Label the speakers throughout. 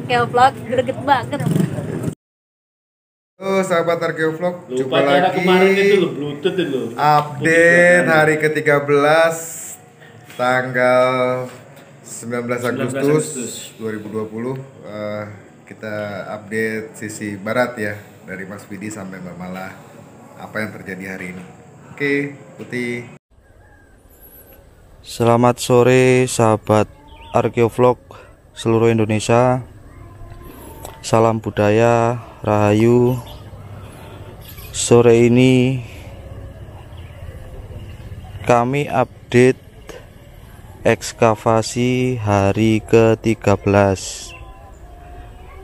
Speaker 1: Arkeovlog greget banget.
Speaker 2: Halo sahabat Arkeovlog, jumpa
Speaker 3: cara
Speaker 2: lagi
Speaker 3: kemarin itu lo Bluetooth itu.
Speaker 2: update hari ke-13 tanggal 19 Agustus 2020. Kita update sisi barat ya, dari Mas Vidi sampai Mbak Mala, apa yang terjadi hari ini. Oke, Putih.
Speaker 4: Selamat sore sahabat Arkeovlog seluruh Indonesia. Salam budaya, rahayu. Sore ini kami update ekskavasi hari ke-13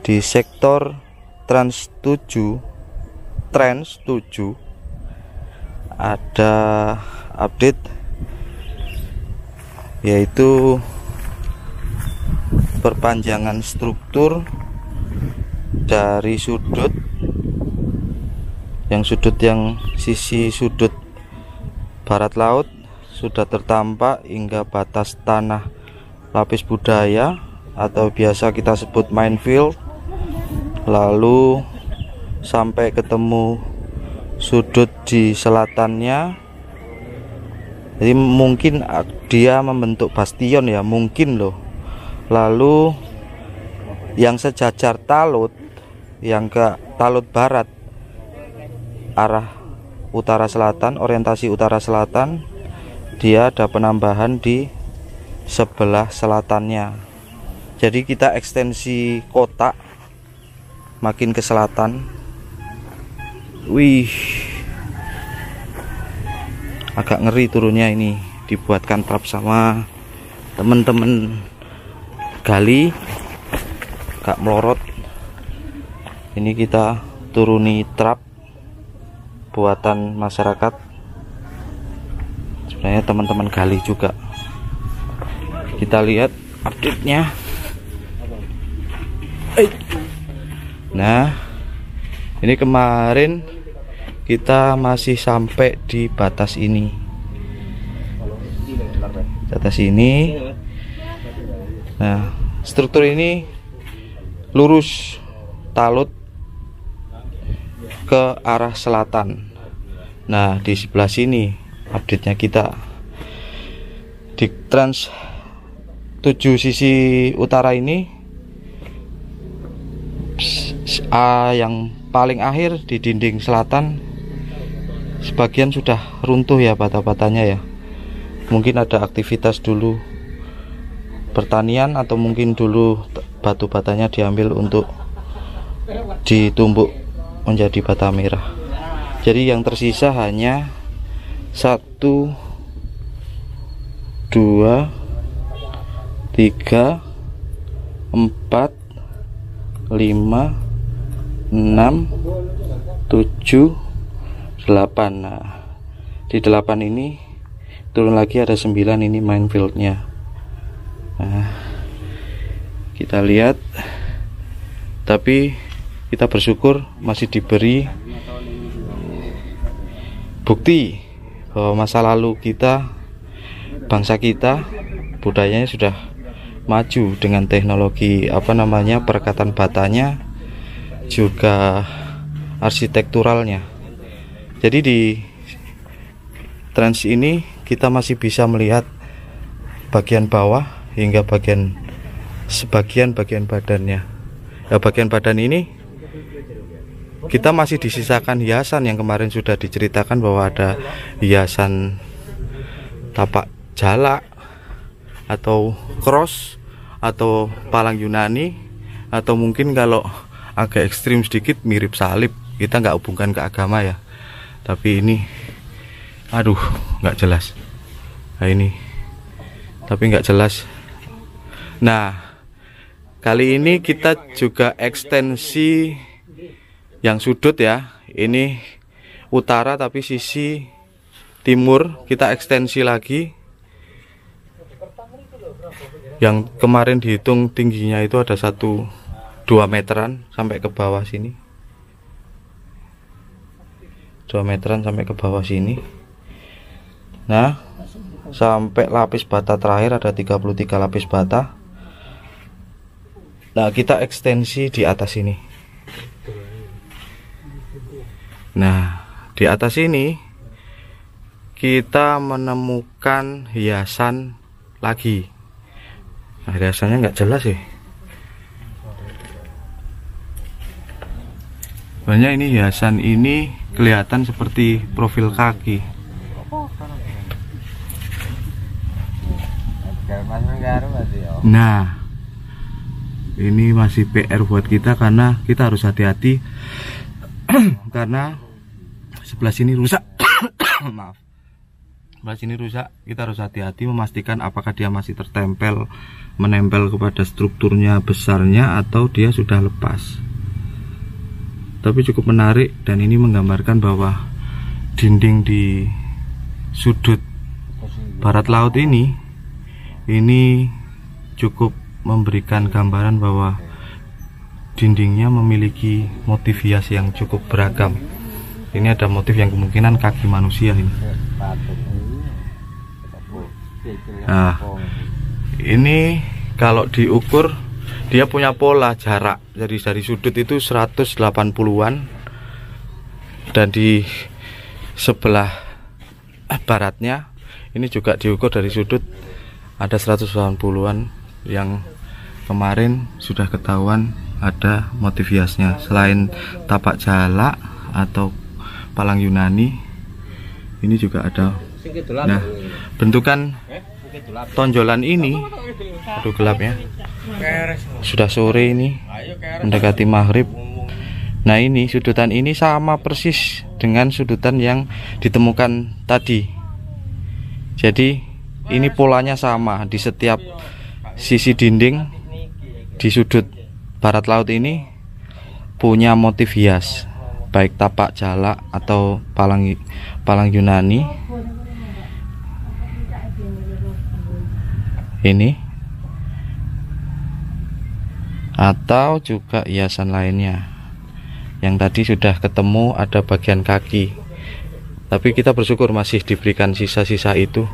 Speaker 4: di sektor Trans 7. Ada update yaitu perpanjangan struktur dari sudut yang sisi sudut barat laut sudah tertampak hingga batas tanah lapis budaya atau biasa kita sebut minefield, lalu sampai ketemu sudut di selatannya. Jadi mungkin dia membentuk bastion ya, mungkin loh. Lalu yang sejajar talut, yang ke talut barat arah utara selatan, orientasi utara selatan, dia ada penambahan di sebelah selatannya. Jadi kita ekstensi kotak makin ke selatan. Wih, agak ngeri turunnya ini. Dibuatkan trap sama temen-temen gali, agak melorot. Ini kita turuni trap buatan masyarakat, sebenarnya teman-teman gali juga. Kita lihat update-nya. Nah, ini kemarin kita masih sampai di batas ini. Batas ini. Nah, struktur ini lurus talut ke arah selatan. Nah, di sebelah sini update-nya kita di Trans 7 sisi utara ini, yang paling akhir di dinding selatan sebagian sudah runtuh ya bata-batanya ya. Mungkin ada aktivitas dulu pertanian atau mungkin dulu batu batanya diambil untuk ditumbuk menjadi bata merah. Jadi yang tersisa hanya 1, 2, 3, 4, 5, 6, 7, 8. Nah, di 8 ini turun lagi ada 9, ini minefieldnya. Nah, kita lihat, tapi kita bersyukur masih diberi bukti bahwa masa lalu kita, bangsa kita, budayanya sudah maju dengan teknologi perekatan batanya, juga arsitekturalnya. Jadi di Trans ini kita masih bisa melihat bagian bawah hingga sebagian bagian badannya. Ya, bagian badan ini kita masih disisakan hiasan yang kemarin sudah diceritakan bahwa ada hiasan tapak jalak atau cross atau palang Yunani, atau mungkin kalau agak ekstrim sedikit mirip salib. Kita nggak hubungkan ke agama ya, tapi ini aduh nggak jelas. Nah ini tapi nggak jelas. Nah, kali ini kita juga ekstensi yang sudut ya. Ini utara tapi sisi timur kita ekstensi lagi. Yang kemarin dihitung tingginya itu ada 1-2 meteran sampai ke bawah sini. 2 meteran sampai ke bawah sini. Nah, sampai lapis bata terakhir ada 33 lapis bata. Nah, kita ekstensi di atas ini. Nah, di atas ini kita menemukan hiasan lagi. Nah, hiasannya nggak jelas sih. Banyak ini hiasan ini kelihatan seperti profil kaki. Nah, ini masih PR buat kita karena kita harus hati-hati karena sebelah sini rusak. Maaf, sebelah sini rusak. Kita harus hati-hati memastikan apakah dia masih menempel kepada strukturnya besarnya atau dia sudah lepas. Tapi cukup menarik, dan ini menggambarkan bahwa dinding di sudut barat laut ini cukup memberikan gambaran bahwa dindingnya memiliki motif hias yang cukup beragam. Ini ada motif yang kemungkinan kaki manusia ini. Nah, ini kalau diukur dia punya pola jarak. Jadi dari sudut itu 180-an, dan di sebelah baratnya ini juga diukur dari sudut ada 180-an, yang kemarin sudah ketahuan ada motif hiasnya. Selain tapak jalak atau palang Yunani, ini juga ada. Nah, bentukan tonjolan ini, aduh gelap ya, sudah sore ini mendekati maghrib. Nah, ini sudutan ini sama persis dengan sudutan yang ditemukan tadi. Jadi ini polanya sama di setiap sisi dinding di sudut barat laut ini punya motif hias, baik tapak jalak atau palang Yunani ini, atau juga hiasan lainnya. Yang tadi sudah ketemu ada bagian kaki, tapi kita bersyukur masih diberikan sisa-sisa itu.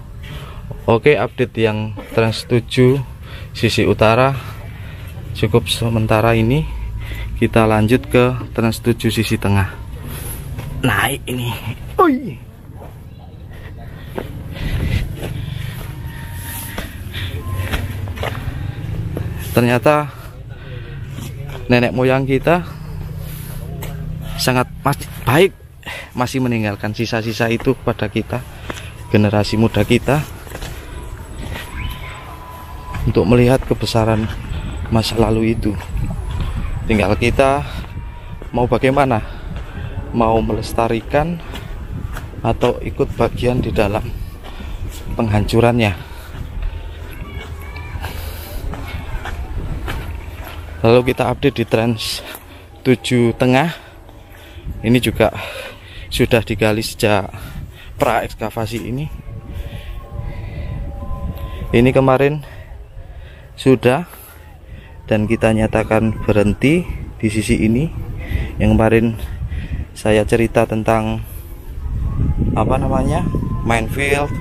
Speaker 4: Oke, update yang Trans 7 sisi utara cukup sementara ini. Kita lanjut ke Trans 7 sisi tengah. Naik ini. Oi. Ternyata nenek moyang kita sangat baik, masih meninggalkan sisa-sisa itu kepada kita, generasi muda kita, untuk melihat kebesaran masa lalu itu. Tinggal kita mau bagaimana, mau melestarikan atau ikut bagian di dalam penghancurannya. Lalu kita update di Trans 7 tengah. Ini juga sudah digali sejak pra ekskavasi ini. Ini kemarin sudah, dan kita nyatakan berhenti di sisi ini. Yang kemarin saya cerita tentang apa namanya, minefield,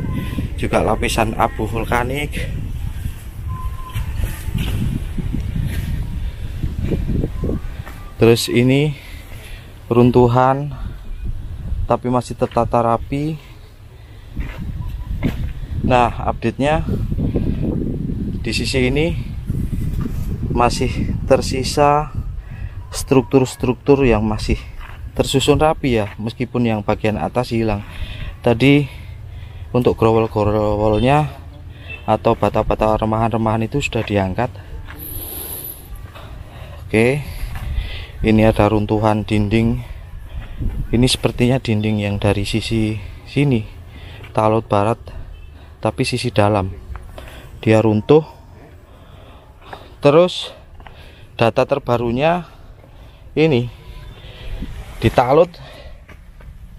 Speaker 4: juga lapisan abu vulkanik. Terus ini runtuhan tapi masih tertata rapi. Nah, update-nya di sisi ini masih tersisa struktur-struktur yang masih tersusun rapi ya, meskipun yang bagian atas hilang. Tadi untuk growol-growolnya atau bata-bata remahan-remahan itu sudah diangkat. Oke, ini ada runtuhan dinding. Ini sepertinya dinding yang dari sisi sini, Talaut Barat, tapi sisi dalam dia runtuh. Terus data terbarunya ini di Talaut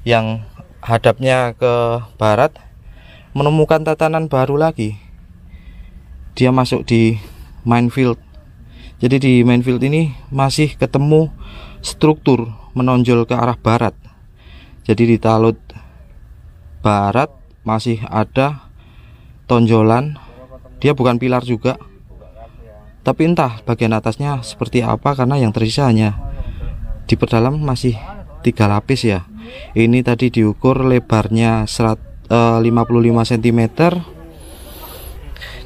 Speaker 4: yang hadapnya ke barat menemukan tatanan baru lagi. Dia masuk di minefield. Jadi di minefield ini masih ketemu struktur menonjol ke arah barat. Jadi di Talaut Barat masih ada tonjolan. Dia bukan pilar juga, tapi entah bagian atasnya seperti apa, karena yang tersisa hanya diperdalam masih 3 lapis ya. Ini tadi diukur lebarnya 55 cm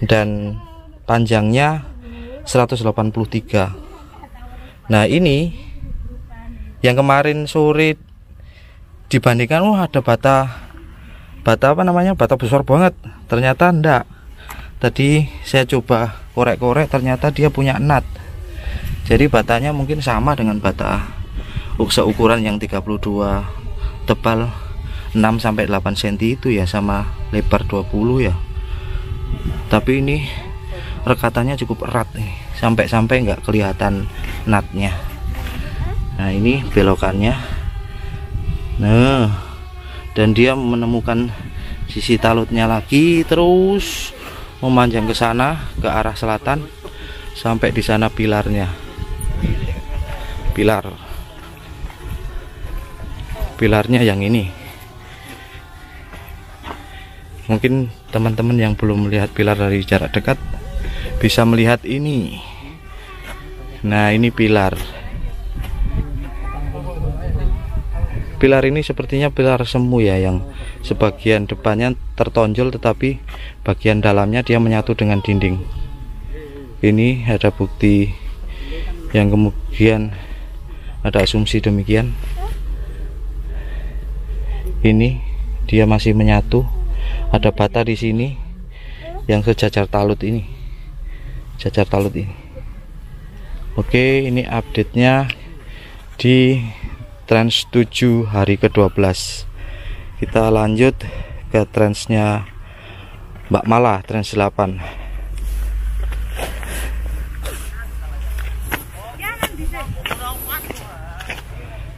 Speaker 4: dan panjangnya 183. Nah ini yang kemarin sore dibandingkan, ada bata apa namanya, bata besar banget, ternyata enggak. Tadi saya coba korek-korek, ternyata dia punya nut. Jadi batanya mungkin sama dengan bata seukuran yang 32, tebal 6-8 cm itu ya, sama lebar 20 ya. Tapi ini rekatannya cukup erat nih, sampai nggak kelihatan nutnya. Nah ini belokannya. Nah, dan dia menemukan sisi talutnya lagi, terus memanjang ke sana, ke arah selatan, sampai di sana pilarnya. Pilarnya yang ini. Mungkin teman-teman yang belum melihat pilar dari jarak dekat bisa melihat ini. Nah ini pilar ini sepertinya pilar semu ya, yang sebagian depannya tertonjol tetapi bagian dalamnya dia menyatu dengan dinding. Ini ada bukti yang kemudian ada asumsi demikian. Ini dia masih menyatu, ada bata di sini yang sejajar talut ini, Oke, ini update-nya di Trans 7 hari ke-12. Kita lanjut ke transnya Mbak Mala, Trans 8.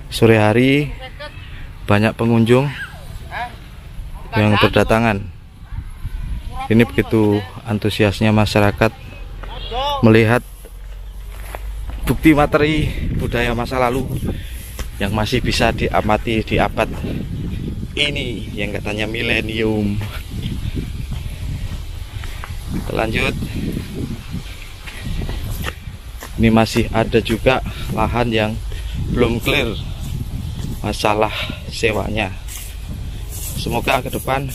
Speaker 4: Sore hari banyak pengunjung yang berdatangan. Ini begitu antusiasnya masyarakat melihat bukti materi budaya masa lalu yang masih bisa diamati di abad ini yang katanya milenium. Kita lanjut. Ini masih ada juga lahan yang belum clear masalah sewanya. Semoga ke depan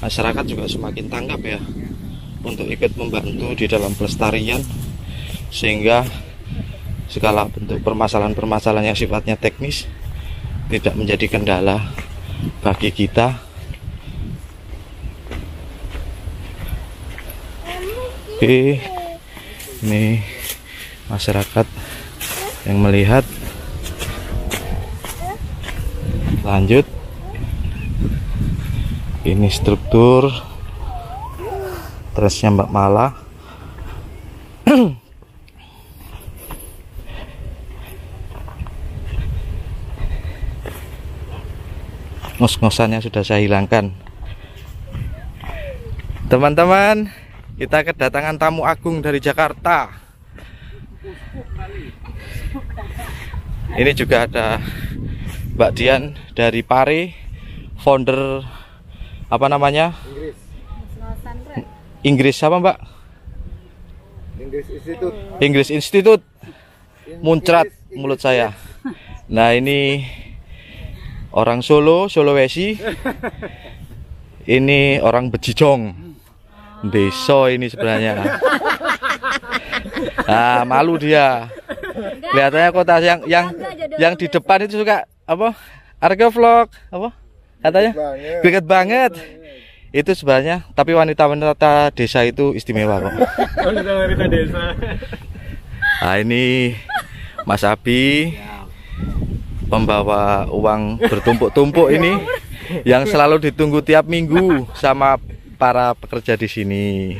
Speaker 4: masyarakat juga semakin tanggap ya, untuk ikut membantu di dalam pelestarian, sehingga segala bentuk permasalahan-permasalahan yang sifatnya teknis tidak menjadi kendala bagi kita. Oke, ini masyarakat yang melihat. Lanjut, ini struktur terusnya Mbak Mala. Ngos-ngosannya sudah saya hilangkan. Teman-teman, kita kedatangan tamu agung dari Jakarta. Ini juga ada Mbak Dian dari Pare, founder apa namanya? Inggris apa Mbak? Inggris Institute. Muncrat mulut saya. Nah ini orang Solo, Sulawesi. Ini orang Bejijong, Deso ini sebenarnya. Nah, malu dia. Kelihatannya kota yang di depan itu suka apa? Arga vlog apa? Katanya greget banget. Itu sebenarnya, tapi wanita-wanita desa itu istimewa kok. Wanita-wanita desa. Nah, ini Mas Abi, pembawa uang bertumpuk-tumpuk ini yang selalu ditunggu tiap minggu sama para pekerja di sini.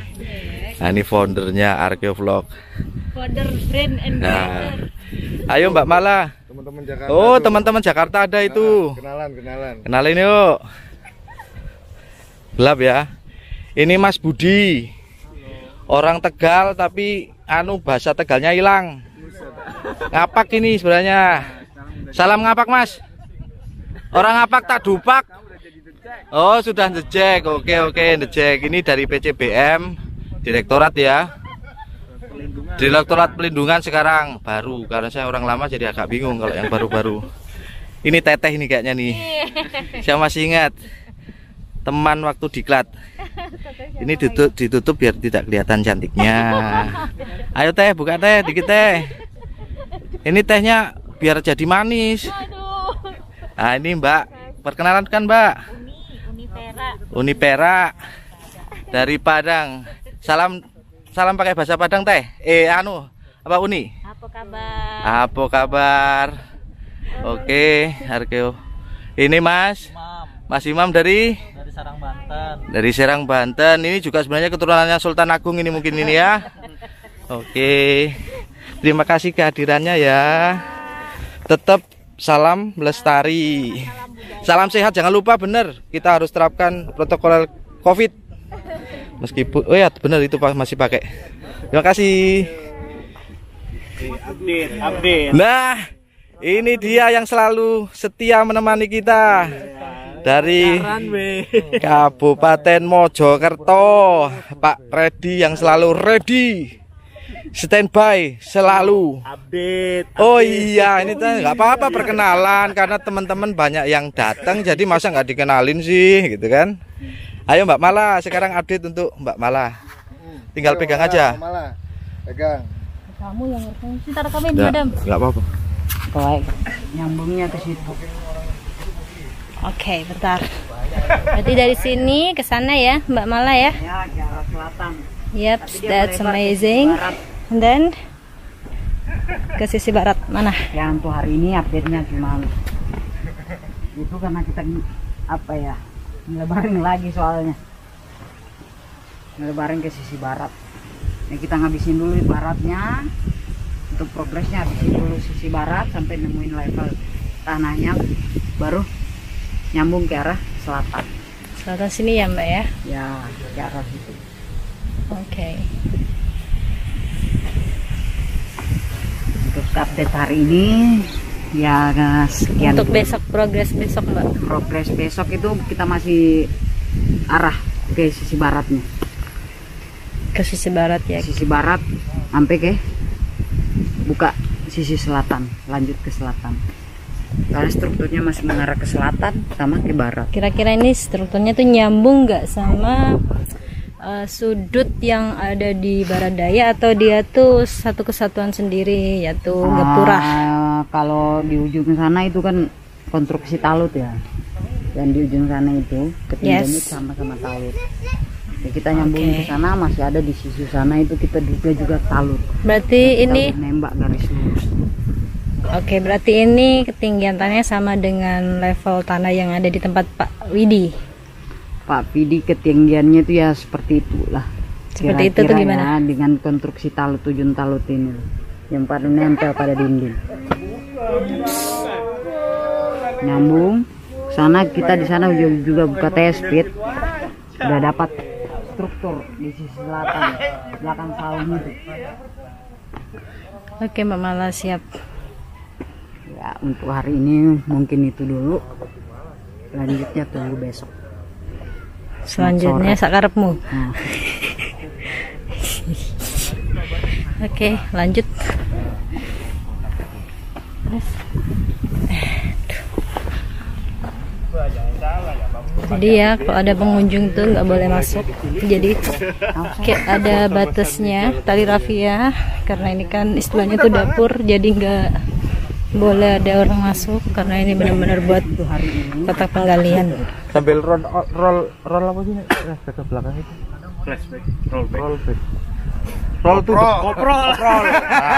Speaker 4: Nah, ini foundernya Arkeovlog. Founder brand and ayo Mbak Mala. Teman-teman Jakarta. Oh, teman-teman Jakarta ada itu. Kenalin yuk. Gelap ya. Ini Mas Budi. Orang Tegal tapi bahasa Tegalnya hilang. Ngapak ini sebenarnya. Salam ngapak Mas. Orang ngapak tak dupak. Oh sudah ngecek. Oke ngecek. Ini dari PCBM Direktorat ya. Direktorat Pelindungan sekarang baru, karena saya orang lama jadi agak bingung kalau yang baru-baru. Ini Teteh ini kayaknya nih. Saya masih ingat teman waktu diklat. Ini ditutup biar tidak kelihatan cantiknya. Ayo Teh, buka Teh, dikit Teh. Ini tehnya biar jadi manis. Nah ini Mbak, perkenalan kan Mbak? Uni Perak dari Padang. Salam pakai bahasa Padang Teh. Apa Uni?
Speaker 1: Apa kabar?
Speaker 4: Apa kabar? Oke, Arkeo. Ini Mas Imam dari
Speaker 3: Serang Banten.
Speaker 4: Dari Serang Banten. Ini juga sebenarnya keturunannya Sultan Agung ini mungkin ini ya. Oke. Terima kasih kehadirannya ya. Tetap salam lestari. Salam sehat, jangan lupa bener. Kita harus terapkan protokol Covid. Meskipun bener itu masih pakai. Terima kasih.
Speaker 3: Update.
Speaker 4: Nah, ini dia yang selalu setia menemani kita dari Kabupaten Mojokerto, Pak Redi yang selalu ready, standby selalu.
Speaker 3: Update.
Speaker 4: Oh iya, ini nggak apa-apa perkenalan karena teman-teman banyak yang datang, jadi masa nggak dikenalin sih, gitu kan? Ayo Mbak Mala, sekarang update untuk Mbak Mala. Tinggal pegang aja.
Speaker 2: Mala, pegang.
Speaker 1: Kamu yang rekam. Kita rekamin, Madam.
Speaker 4: Nggak apa-apa.
Speaker 1: Baik, nyambungnya ke situ. Oke, bentar. Berarti dari sini ke sana ya, Mbak Mala ya?
Speaker 3: Ya, ke arah selatan.
Speaker 1: Yep, that's amazing. And then ke sisi barat mana?
Speaker 3: Ya, untuk hari ini update-nya gimana? Itu karena kita ngelebarin lagi soalnya. Ngelebarin ke sisi barat. Ya, kita ngabisin dulu baratnya. Untuk progresnya habisin dulu sisi barat sampai nemuin level tanahnya, baru nyambung ke arah selatan.
Speaker 1: Selatan sini ya Mbak ya?
Speaker 3: Ya, ke arah situ.
Speaker 1: Oke.
Speaker 3: Untuk update hari ini ya sekian.
Speaker 1: Untuk
Speaker 3: dulu.
Speaker 1: besok, progres besok Mbak.
Speaker 3: Progres besok itu kita masih arah ke sisi baratnya.
Speaker 1: Ke sisi barat ya.
Speaker 3: Sisi barat sampai ke buka sisi selatan, lanjut ke selatan. Karena strukturnya masih mengarah ke selatan sama ke barat.
Speaker 1: Kira-kira ini strukturnya tuh nyambung nggak sama sudut yang ada di barat daya, atau dia tuh satu kesatuan sendiri yaitu Gapura?
Speaker 3: Kalau di ujung sana itu kan konstruksi talut ya, dan di ujung sana itu ketinggiannya sama-sama talut. Ya, kita nyambung ke sana, masih ada di sisi sana itu kita juga talut.
Speaker 1: Berarti ini
Speaker 3: nembak garis lurus.
Speaker 1: Oke, berarti ini ketinggian tanahnya sama dengan level tanah yang ada di tempat Pak Widi.
Speaker 3: Pak Widi ketinggiannya itu ya seperti itulah.
Speaker 1: Seperti itu tuh gimana?
Speaker 3: Ya, dengan konstruksi talut, ujung talut ini yang pada nempel pada dinding. Nyambung sana, kita di sana juga buka test-pit. Udah dapat struktur di sisi selatan belakang saung itu.
Speaker 1: Oke Mbak Mala, siap.
Speaker 3: Ya, untuk hari ini mungkin itu dulu, lanjutnya tunggu besok.
Speaker 1: Selanjutnya sakarepmu.
Speaker 3: Nah.
Speaker 1: Oke, lanjut. Jadi ya, kalau ada pengunjung tuh nggak boleh masuk. Jadi kayak ada batasnya, tali rafia, karena ini kan istilahnya tuh dapur, jadi nggak boleh ada orang masuk karena ini benar-benar buat kotak penggalian.
Speaker 4: Sambil roll apa sih? Ke belakang itu.
Speaker 3: Flashback,
Speaker 4: Rollback. Roll tuh koprol.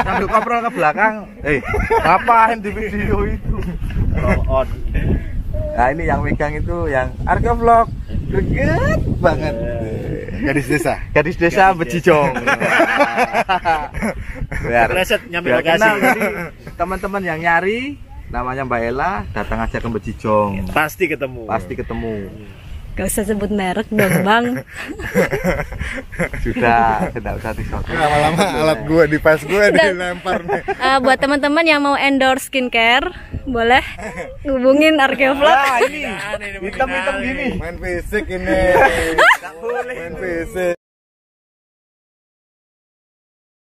Speaker 4: Sambil koprol ke belakang. Ngapain di video itu?
Speaker 3: roll on.
Speaker 4: Nah, ini yang megang itu yang Arkeo Vlog. Greget banget. Gadis desa Bejijong. Biar kenal, jadi teman-teman yang nyari namanya Mbak Ella, datang aja ke Bejijong.
Speaker 3: Pasti ketemu.
Speaker 1: Gak usah sebut merek dong Bang.
Speaker 4: Sudah, tidak usah disebut.
Speaker 2: Lama-lama alat gua di pas gua dilempar nih.
Speaker 1: Buat teman-teman yang mau endorse skincare, boleh hubungin Arkeo Vlog.
Speaker 4: Ini hitam-hitam gini.
Speaker 2: Main fisik ini. Main fisik.